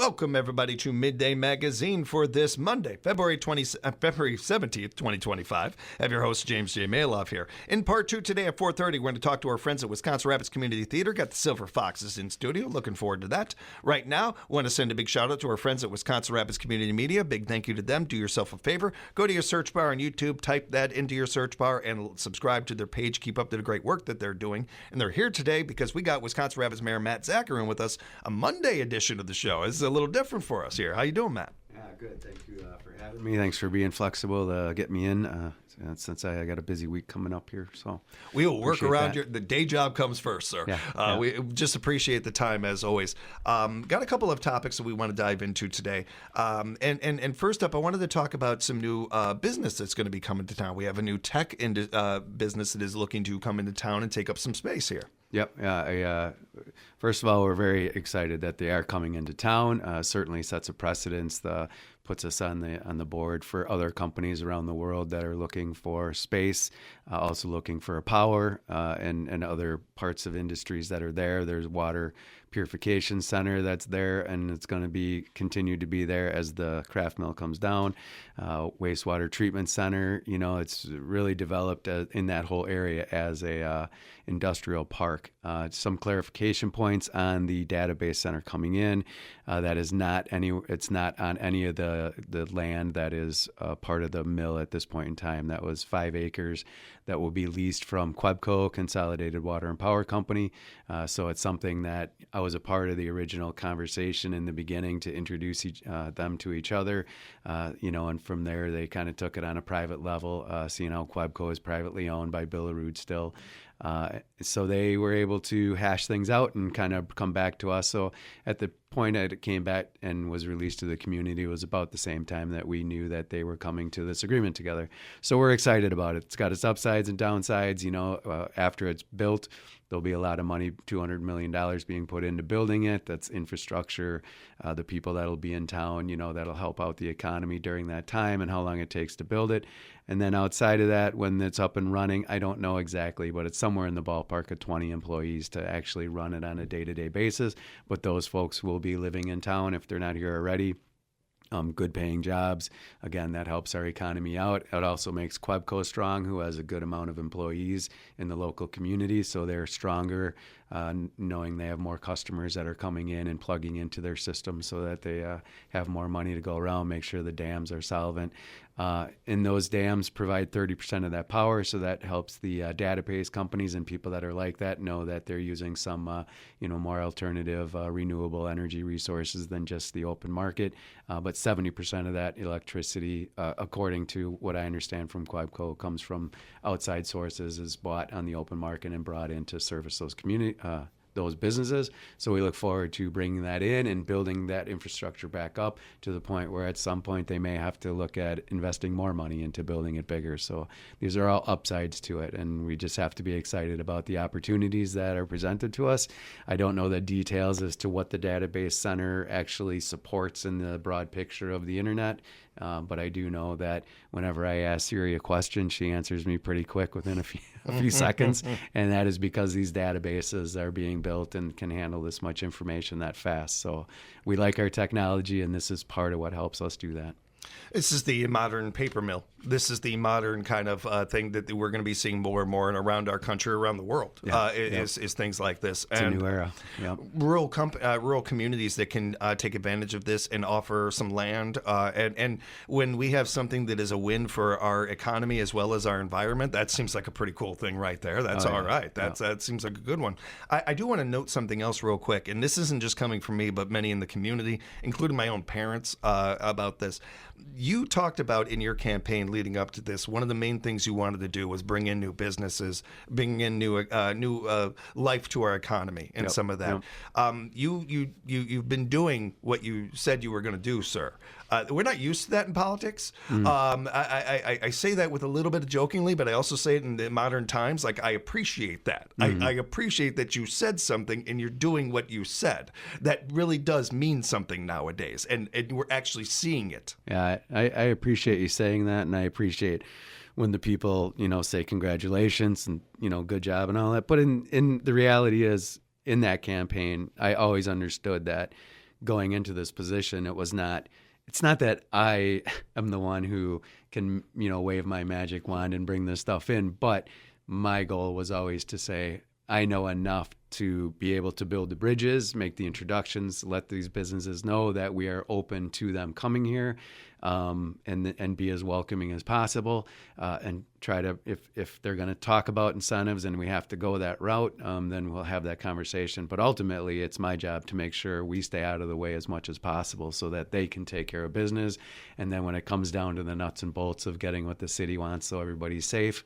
Welcome, everybody, to Midday Magazine for this Monday, February 17th, 2025. I have your host, James J. Maloff here. In part two today at 4:30, we're going to talk to our friends at Wisconsin Rapids Community Theater. Got the Silver Foxes in studio. Looking forward to that. Right now, want to send a big shout-out to our friends at Wisconsin Rapids Community Media. Big thank you to them. Do yourself a favor. Go to your search bar on YouTube, type that into your search bar, and subscribe to their page. Keep up to the great work that they're doing. And they're here today because we got Wisconsin Rapids Mayor Matt Zacharin with us, a Monday edition of the show. It's a little different for us here. How you doing, Matt? Yeah, good. Thank you for having me. Thanks for being flexible to get me in since I got a busy week coming up here. So we will work around the day job comes first, sir. Yeah. We just appreciate the time as always. Got a couple of topics that we want to dive into today. And first up, I wanted to talk about some new business that's going to be coming to town. We have a new tech business that is looking to come into town and take up some space here. Yep. First of all, we're very excited that they are coming into town. Certainly sets a precedence. Puts us on the board for other companies around the world that are looking for space, also looking for power and other parts of industries that are there. There's water purification center that's there, and it's going to continue to be there as the craft mill comes down. Wastewater treatment center, it's really developed in that whole area as a industrial park. Some clarification points on the database center coming in. That is it's not on any of the land that is part of the mill at this point in time. That was 5 acres that will be leased from Quebco, Consolidated Water and Power Company. So it's something that I was a part of the original conversation in the beginning to introduce them to each other, and from there they kind of took it on a private level, seeing how Quebco is privately owned by Billerud still. So they were able to hash things out and kind of come back to us. So at the point that it came back and was released to the community, it was about the same time that we knew that they were coming to this agreement together. So we're excited about it. It's got its upsides and downsides. After it's built, there'll be a lot of money, $200 million being put into building it. That's infrastructure, the people that'll be in town, that'll help out the economy during that time and how long it takes to build it. And then outside of that, when it's up and running, I don't know exactly, but it's somewhere in the ballpark of 20 employees to actually run it on a day-to-day basis. But those folks will be living in town if they're not here already. Good paying jobs. Again, that helps our economy out. It also makes Quebco strong, who has a good amount of employees in the local community. So they're stronger, knowing they have more customers that are coming in and plugging into their system so that they have more money to go around, make sure the dams are solvent. And those dams provide 30% of that power, so that helps the database companies and people that are like that know that they're using some, more alternative renewable energy resources than just the open market. But 70% of that electricity, according to what I understand from Quebco, comes from outside sources, is bought on the open market and brought in to service those businesses. So we look forward to bringing that in and building that infrastructure back up to the point where at some point they may have to look at investing more money into building it bigger. So these are all upsides to it, and we just have to be excited about the opportunities that are presented to us. I don't know the details as to what the database center actually supports in the broad picture of the internet. But I do know that whenever I ask Siri a question, she answers me pretty quick within a few seconds. And that is because these databases are being built and can handle this much information that fast. So we like our technology, and this is part of what helps us do that. This is the modern paper mill. This is the modern kind of thing that we're going to be seeing more and more and around our country, around the world, is things like this. It's a new era. Yep. Rural communities that can take advantage of this and offer some land. And when we have something that is a win for our economy as well as our environment, that seems like a pretty cool thing right there. That's all right. That seems like a good one. I do want to note something else real quick, and this isn't just coming from me, but many in the community, including my own parents, about this. You talked about in your campaign leading up to this, one of the main things you wanted to do was bring in new businesses, bring in new life to our economy, and some of that. You've been doing what you said you were going to do, sir. We're not used to that in politics. I say that with a little bit of jokingly, but I also say it in the modern times. Like, I appreciate that. I appreciate that you said something and you're doing what you said. That really does mean something nowadays, and we're actually seeing it. Yeah, I appreciate you saying that, and I appreciate when the people, say congratulations and, good job and all that. But in the reality is, in that campaign, I always understood that going into this position, it's not that I am the one who can, wave my magic wand and bring this stuff in, but my goal was always to say, I know enough to be able to build the bridges, make the introductions, let these businesses know that we are open to them coming here, and be as welcoming as possible, and try to, if they're going to talk about incentives and we have to go that route, then we'll have that conversation. But ultimately, it's my job to make sure we stay out of the way as much as possible so that they can take care of business. And then when it comes down to the nuts and bolts of getting what the city wants so everybody's safe,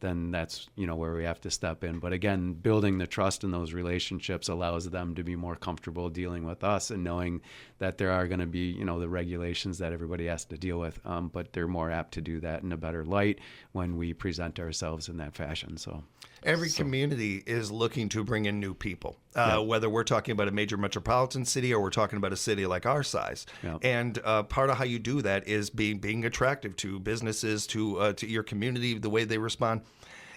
then that's, where we have to step in. But again, building the trust in those relationships allows them to be more comfortable dealing with us and knowing that there are going to be, the regulations that everybody has to deal with. But they're more apt to do that in a better light when we present ourselves in that fashion. So every community is looking to bring in new people, whether we're talking about a major metropolitan city or we're talking about a city like our size. Yeah. And part of how you do that is being attractive to businesses, to your community, the way they respond.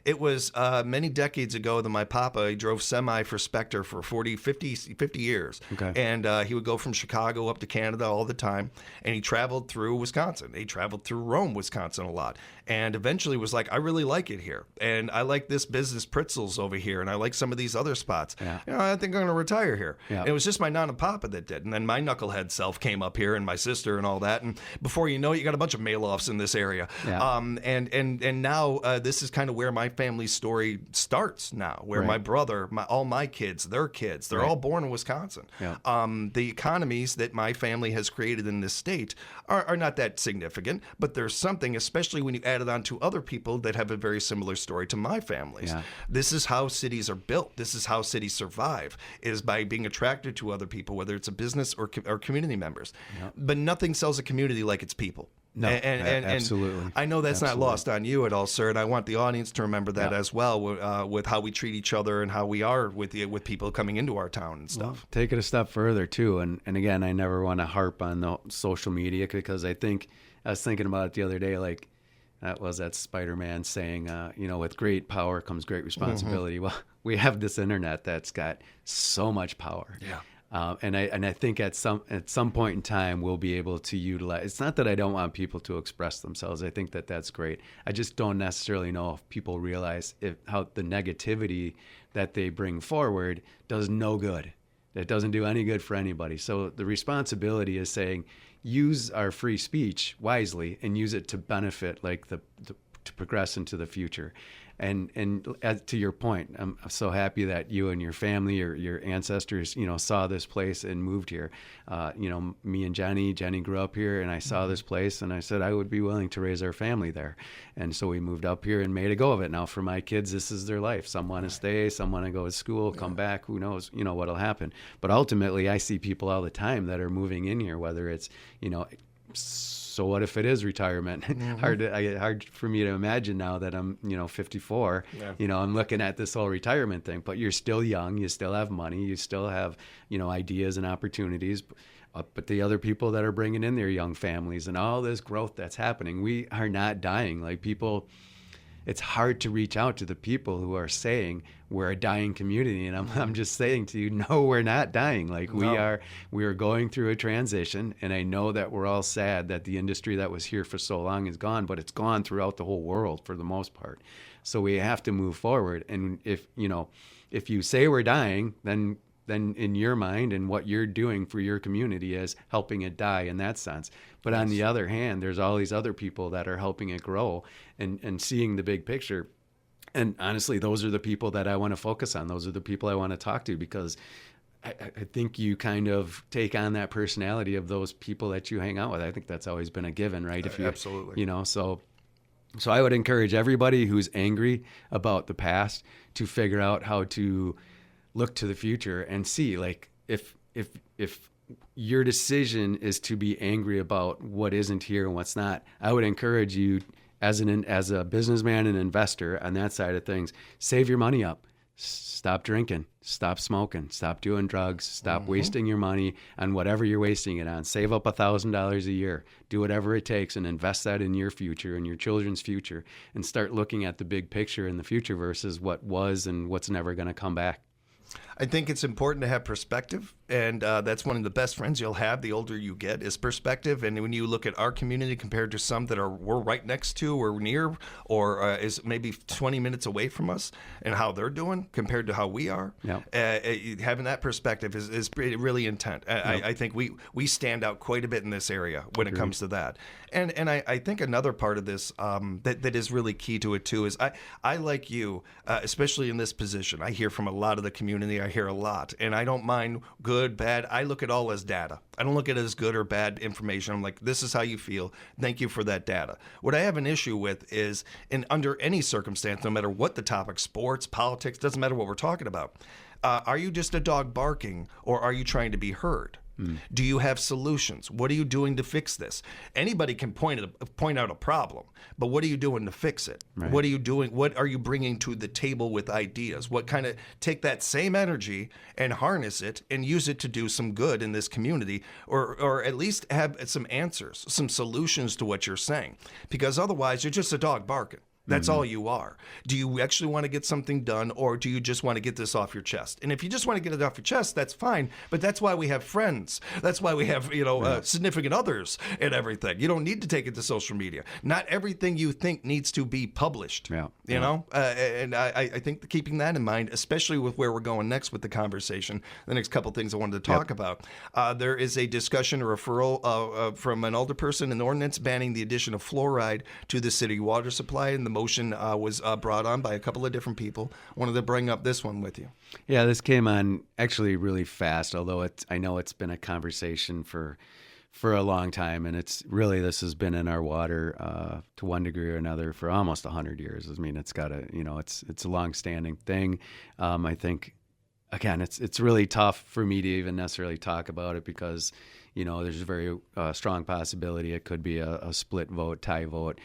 It was many decades ago that my papa, he drove semi for Spectre for 50 years. Okay. And he would go from Chicago up to Canada all the time. And he traveled through Wisconsin. He traveled through Rome, Wisconsin a lot. And eventually was like, I really like it here. And I like this business Pritzels over here. And I like some of these other spots. Yeah. I think I'm going to retire here. Yeah. And it was just my nana and papa that did. And then my knucklehead self came up here and my sister and all that. And before you know it, you got a bunch of mail-offs in this area. Yeah. And now this is kind of where my family's story starts now, where Right. my brother, all my kids, they're Right. all born in Wisconsin. Yeah. The economies that my family has created in this state are not that significant, but there's something, especially when you add it on to other people that have a very similar story to my family's. Yeah. This is how cities are built. This is how cities survive, is by being attracted to other people, whether it's a business or community members. Yeah. But nothing sells a community like its people. No, And absolutely. I know that's Absolutely. not lost on you at all, sir. And I want the audience to remember that as well, with how we treat each other and how we are with people coming into our town and stuff. Well, take it a step further too, and again, I never want to harp on the social media because I was thinking about it the other day, like that Spider-Man saying, with great power comes great responsibility. Mm-hmm. Well, we have this internet that's got so much power. Yeah. And I think at some point in time we'll be able to utilize. It's not that I don't want people to express themselves. I think that that's great. I just don't necessarily know if people realize how the negativity that they bring forward does no good. It doesn't do any good for anybody. So the responsibility is saying, use our free speech wisely and use it to benefit, like to progress into the future. And as to your point, I'm so happy that you and your family or your ancestors, saw this place and moved here. Me and Jenny grew up here, and I saw this place, and I said I would be willing to raise our family there. And so we moved up here and made a go of it. Now for my kids, this is their life. Some want to stay, some want to go to school, come back. Who knows, what'll happen. But ultimately, I see people all the time that are moving in here, whether it's, so what if it is retirement? Mm-hmm. Hard for me to imagine now that I'm, 54. Yeah. I'm looking at this whole retirement thing. But you're still young. You still have money. You still have, ideas and opportunities. But the other people that are bringing in their young families and all this growth that's happening, we are not dying. Like people, it's hard to reach out to the people who are saying we're a dying community. And I'm just saying to you, no, we're not dying. Like we are going through a transition. And I know that we're all sad that the industry that was here for so long is gone, but it's gone throughout the whole world for the most part. So we have to move forward. And if you say we're dying, then in your mind and what you're doing for your community is helping it die in that sense. But on the other hand, there's all these other people that are helping it grow and seeing the big picture. And honestly, those are the people that I want to focus on. Those are the people I want to talk to because I think you kind of take on that personality of those people that you hang out with. I think that's always been a given, right? Absolutely. So I would encourage everybody who's angry about the past to figure out how to look to the future and see, like, if your decision is to be angry about what isn't here and what's not, I would encourage you as a businessman and investor on that side of things, save your money up. Stop drinking, stop smoking, stop doing drugs, stop wasting your money on whatever you're wasting it on. Save up $1,000 a year, do whatever it takes and invest that in your future and your children's future and start looking at the big picture in the future versus what was and what's never going to come back. I think it's important to have perspective, and that's one of the best friends you'll have the older you get is perspective. And when you look at our community compared to some that we're right next to or near or is maybe 20 minutes away from us and how they're doing compared to how we are, having that perspective is really intent. I think we stand out quite a bit in this area when it comes to that. And I think another part of this that is really key to it too is I like you, especially in this position. I hear from a lot of the community. I hear a lot, and I don't mind good, bad. I look at all as data. I don't look at it as good or bad information. I'm like, this is how you feel. Thank you for that data. What I have an issue with is, under any circumstance, no matter what the topic, sports, politics, doesn't matter what we're talking about, are you just a dog barking, or are you trying to be heard? Do you have solutions? What are you doing to fix this? Anybody can point out a problem, but what are you doing to fix it? Right. What are you doing? What are you bringing to the table with ideas? What kind of take that same energy and harness it and use it to do some good in this community, or at least have some answers, some solutions to what you're saying? Because otherwise, you're just a dog barking. That's all you are. Do you actually want to get something done, or do you just want to get this off your chest? And if you just want to get it off your chest, that's fine. But that's why we have friends. That's why we have, significant others and everything. You don't need to take it to social media. Not everything you think needs to be published. You know? And I think keeping that in mind, especially with where we're going next with the conversation, the next couple things I wanted to talk about. There is a discussion, a referral from an alderperson, an ordinance banning the addition of fluoride to the city water supply, and the motion was brought on by a couple of different people. Wanted to bring up this one with you. Yeah, this came on actually really fast, although I know it's been a conversation for a long time, and this has been in our water to one degree or another for almost 100 years. I mean, it's a long-standing thing. I think, again, it's really tough for me to even necessarily talk about it because there's a very strong possibility it could be a split vote, tie vote,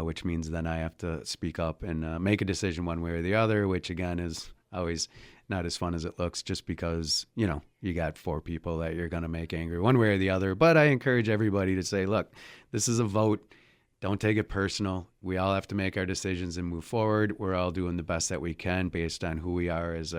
which means then I have to speak up and make a decision one way or the other, which again is always not as fun as it looks just because, you got 4 people that you're going to make angry one way or the other. But I encourage everybody to say, look, this is a vote. Don't take it personal. We all have to make our decisions and move forward. We're all doing the best that we can based on who we are as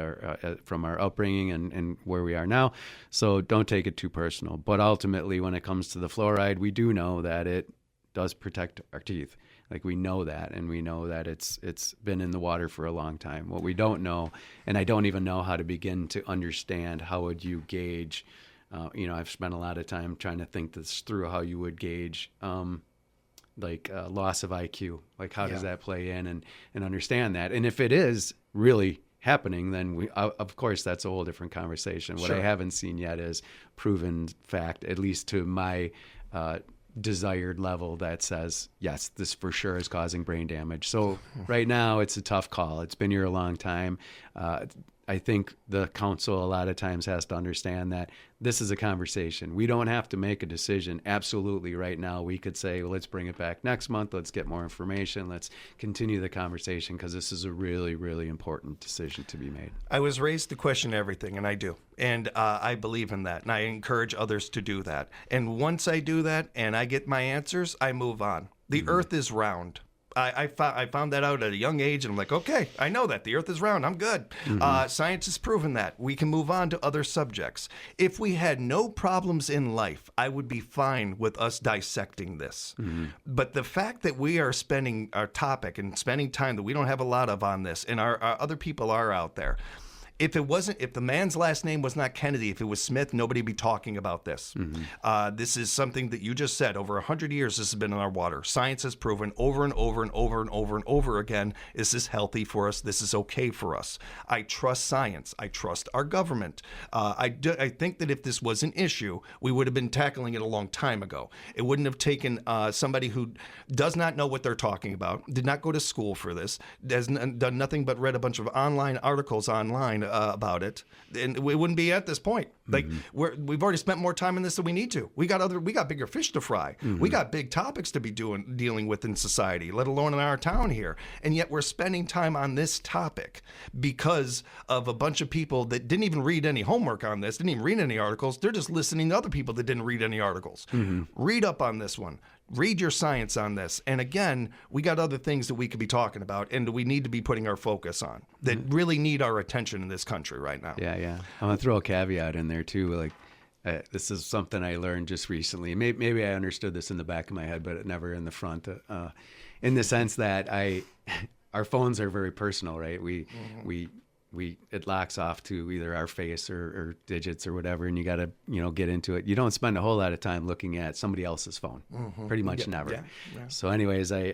from our upbringing and where we are now. So don't take it too personal. But ultimately, when it comes to the fluoride, we do know that it does protect our teeth. Like, we know that, and we know that it's been in the water for a long time. What we don't know, and I don't even know how to begin to understand, how would you gauge, I've spent a lot of time trying to think this through, how you would gauge loss of IQ. Like, how does that play in and understand that? And if it is really happening, then of course, that's a whole different conversation. What I haven't seen yet is proven fact, at least to my desired level, that says, yes, this for sure is causing brain damage. So right now, it's a tough call. It's been here a long time. I think the council a lot of times has to understand that this is a conversation. We don't have to make a decision absolutely right now. We could say, well, let's bring it back next month. Let's get more information. Let's continue the conversation, because this is a really, really important decision to be made. I was raised to question everything, and I do. And I believe in that, and I encourage others to do that. And once I do that and I get my answers, I move on. The earth is round. I found that out at a young age, and I'm like, okay, I know that. The earth is round. I'm good. Science has proven that. We can move on to other subjects. If we had no problems in life, I would be fine with us dissecting this. But the fact that we are spending our topic and spending time that we don't have a lot of on this, and our other people are out there, if the man's last name was not Kennedy, if it was Smith, nobody would be talking about this. This is something that you just said. Over 100 years, this has been in our water. Science has proven over and over and over and over and over again, this is healthy for us. This is okay for us. I trust science. I trust our government. I think that if this was an issue, we would have been tackling it a long time ago. It wouldn't have taken somebody who does not know what they're talking about, did not go to school for this, has done nothing but read a bunch of online articles online about it, and we wouldn't be at this point. Like we've already spent more time on this than we need to. We got bigger fish to fry. We got big topics to be dealing with in society, let alone in our town here. And yet we're spending time on this topic because of a bunch of people that didn't even read any homework on this, didn't even read any articles. They're just listening to other people that didn't read any articles. Read up on this one. Read your science on this. And again, we got other things that we could be talking about and we need to be putting our focus on that really need our attention in this country right now. Yeah. I'm going to throw a caveat in there too. Like, this is something I learned just recently. Maybe I understood this in the back of my head, but never in the front. In the sense that our phones are very personal, right? It locks off to either our face or digits or whatever, and you got to get into it. You don't spend a whole lot of time looking at somebody else's phone, pretty much never. Yeah. So, anyways, I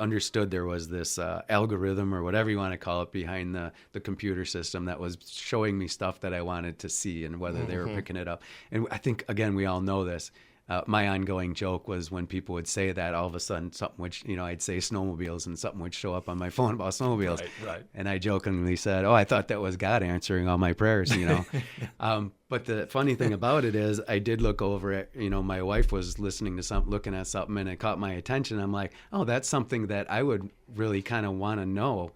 understood there was this algorithm or whatever you want to call it behind the computer system that was showing me stuff that I wanted to see and whether they were picking it up. And I think again we all know this. My ongoing joke was when people would say that, all of a sudden something would, I'd say snowmobiles and something would show up on my phone about snowmobiles. Right. And I jokingly said, I thought that was God answering all my prayers, But the funny thing about it is I did look over at, my wife was listening to something, looking at something, and it caught my attention. I'm like, that's something that I would really kind of want to know,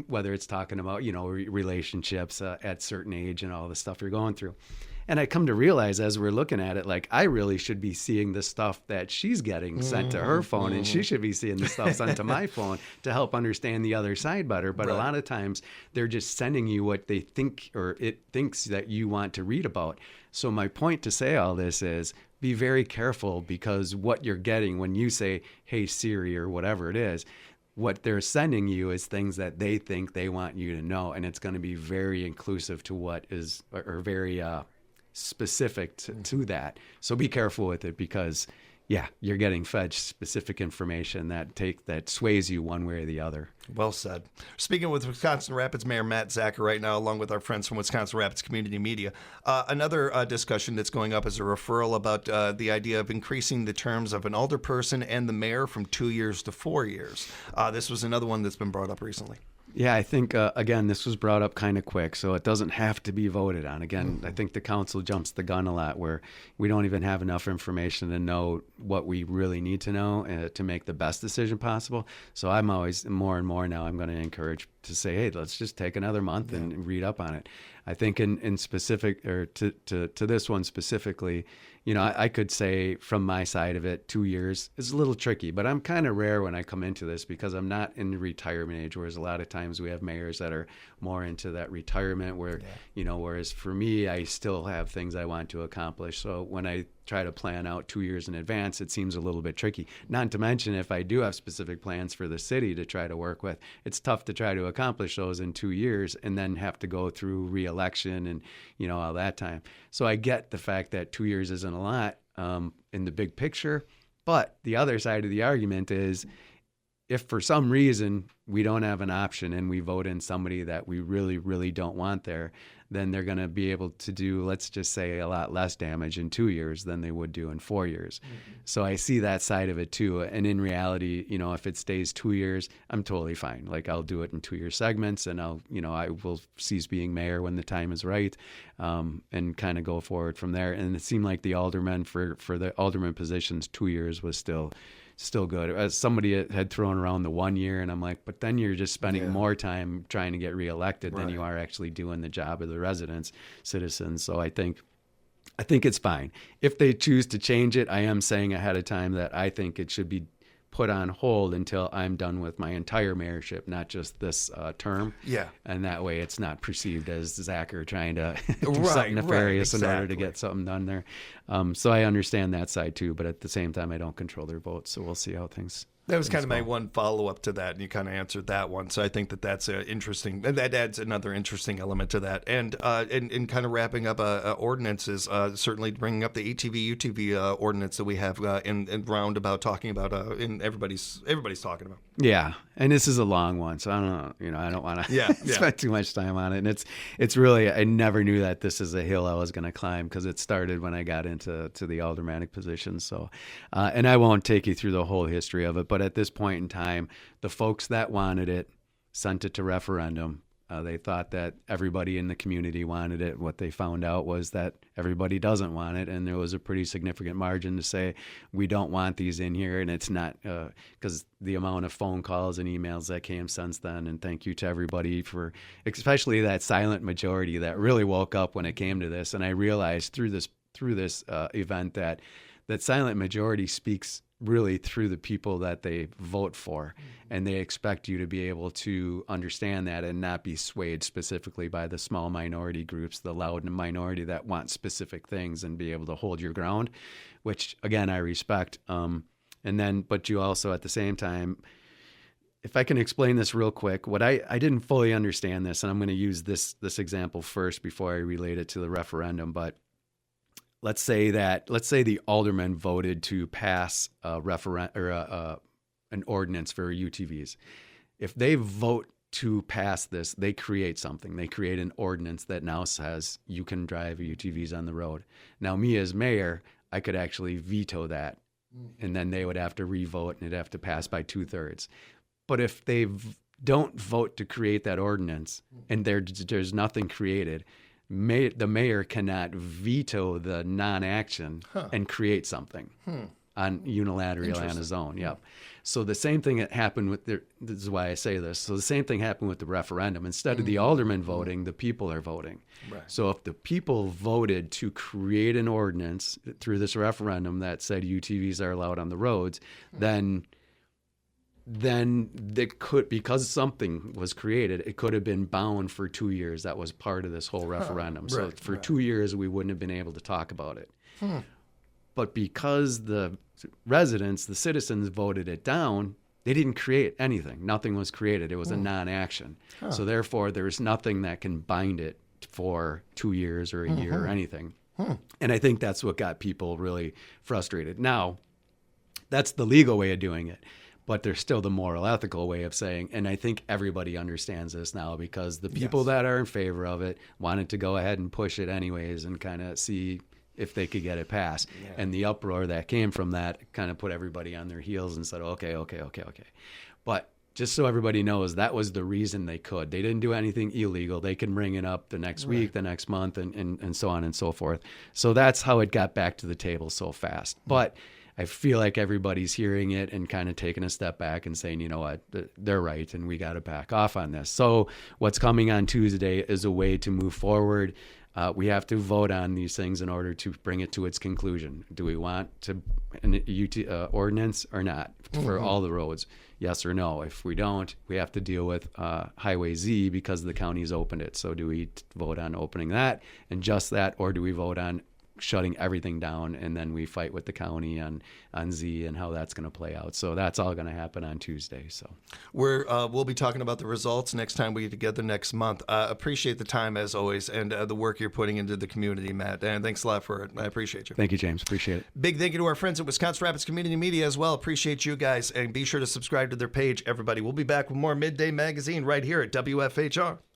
whether it's talking about, relationships at certain age and all the stuff you're going through. And I come to realize as we're looking at it, like I really should be seeing the stuff that she's getting sent to her phone, and she should be seeing the stuff sent to my phone to help understand the other side better. But a lot of times they're just sending you what they think or it thinks that you want to read about. So my point to say all this is be very careful, because what you're getting when you say, hey, Siri, or whatever it is, what they're sending you is things that they think they want you to know. And it's going to be very inclusive to what is, or very, specific to that. So be careful with it, because you're getting fed specific information that sways you one way or the other. Well said. Speaking with Wisconsin Rapids Mayor Matt Zacher right now, along with our friends from Wisconsin Rapids Community Media, another discussion that's going up is a referral about the idea of increasing the terms of an alderperson and the mayor from 2 years to 4 years. This was another one that's been brought up recently. Yeah, I think, again, this was brought up kind of quick, so it doesn't have to be voted on. Again, I think the council jumps the gun a lot, where we don't even have enough information to know what we really need to know to make the best decision possible. So I'm always, more and more now, I'm going to encourage to say, hey, let's just take another month and read up on it. I think in specific, or to this one specifically, I could say from my side of it, 2 years is a little tricky, but I'm kind of rare when I come into this because I'm not in the retirement age, whereas a lot of times we have mayors that are more into that retirement where, whereas for me, I still have things I want to accomplish. So when I try to plan out 2 years in advance, it seems a little bit tricky. Not to mention, if I do have specific plans for the city to try to work with, it's tough to try to accomplish those in 2 years and then have to go through re-election and, all that time. So I get the fact that 2 years isn't a lot in the big picture, but the other side of the argument is, if for some reason we don't have an option and we vote in somebody that we really, really don't want there, then they're going to be able to do, let's just say, a lot less damage in 2 years than they would do in 4 years. So I see that side of it too. And in reality, if it stays 2 years, I'm totally fine. Like, I'll do it in 2 year segments, and I will cease being mayor when the time is right, and kind of go forward from there. And it seemed like the aldermen for the alderman positions, 2 years was still good. As somebody had thrown around the 1 year, and I'm like, but then you're just spending more time trying to get reelected than you are actually doing the job of the residents, citizens. So I think it's fine. If they choose to change it, I am saying ahead of time that I think it should be put on hold until I'm done with my entire mayorship, not just this term. Yeah. And that way it's not perceived as Zacher trying to do something nefarious in order to get something done there. So I understand that side too, but at the same time, I don't control their votes. So we'll see how things That was kind of my one follow-up to that, and you kind of answered that one. So I think that's interesting. That adds another interesting element to that. And in kind of wrapping up ordinances, certainly bringing up the ATV, UTV ordinance that we have in roundabout talking about, and everybody's talking about. Yeah, and this is a long one, so I don't know. I don't want to spend too much time on it. And it's really, I never knew that this is a hill I was going to climb, because it started when I got into the aldermanic position. So, and I won't take you through the whole history of it, but at this point in time, the folks that wanted it sent it to referendum. They thought that everybody in the community wanted it. What they found out was that everybody doesn't want it, and there was a pretty significant margin to say, we don't want these in here, and it's not because the amount of phone calls and emails that came since then, and thank you to everybody for, especially that silent majority that really woke up when it came to this. And I realized through this event that silent majority speaks really through the people that they vote for, and they expect you to be able to understand that and not be swayed specifically by the small minority groups, the loud minority that want specific things, and be able to hold your ground, which again I respect. But you also at the same time, if I can explain this real quick, what I didn't fully understand this, and I'm going to use this example first before I relate it to the referendum, but let's say the aldermen voted to pass a an ordinance for UTVs. If they vote to pass this, they create something. They create an ordinance that now says you can drive UTVs on the road. Now, me as mayor, I could actually veto that, and then they would have to re-vote, and it'd have to pass by 2/3. But if they don't vote to create that ordinance, and there's nothing created, the mayor cannot veto the non-action and create something unilaterally on his own. Yep. So the same thing that happened with this is why I say this. So the same thing happened with the referendum. Instead of the aldermen voting, the people are voting. Right. So if the people voted to create an ordinance through this referendum that said UTVs are allowed on the roads, then they could, because something was created, it could have been bound for 2 years. That was part of this whole referendum. So for 2 years, we wouldn't have been able to talk about it. But because the residents, the citizens voted it down, they didn't create anything. Nothing was created. It was a non-action. So therefore, there's nothing that can bind it for 2 years or a year or anything. And I think that's what got people really frustrated. Now, that's the legal way of doing it. But there's still the moral, ethical way of saying, and I think everybody understands this now, because the people that are in favor of it wanted to go ahead and push it anyways and kind of see if they could get it passed. Yeah. And the uproar that came from that kind of put everybody on their heels and said, okay. But just so everybody knows, that was the reason they could. They didn't do anything illegal. They can bring it up the next week, the next month, and so on and so forth. So that's how it got back to the table so fast. But I feel like everybody's hearing it and kind of taking a step back and saying, you know what, they're right, and we got to back off on this. So what's coming on Tuesday is a way to move forward. We have to vote on these things in order to bring it to its conclusion. Do we want an ordinance or not for all the roads? Yes or no? If we don't, we have to deal with Highway Z because the county's opened it. So do we vote on opening that and just that, or do we vote on shutting everything down, and then we fight with the county on Z and how that's going to play out? So that's all going to happen on Tuesday. So we'll be talking about the results next time we get together next month. Appreciate the time as always, and the work you're putting into the community, Matt. And thanks a lot for it. I appreciate you. Thank you, James. Appreciate it. Big thank you to our friends at Wisconsin Rapids Community Media as well. Appreciate you guys, and be sure to subscribe to their page, everybody. We'll be back with more Midday Magazine right here at WFHR.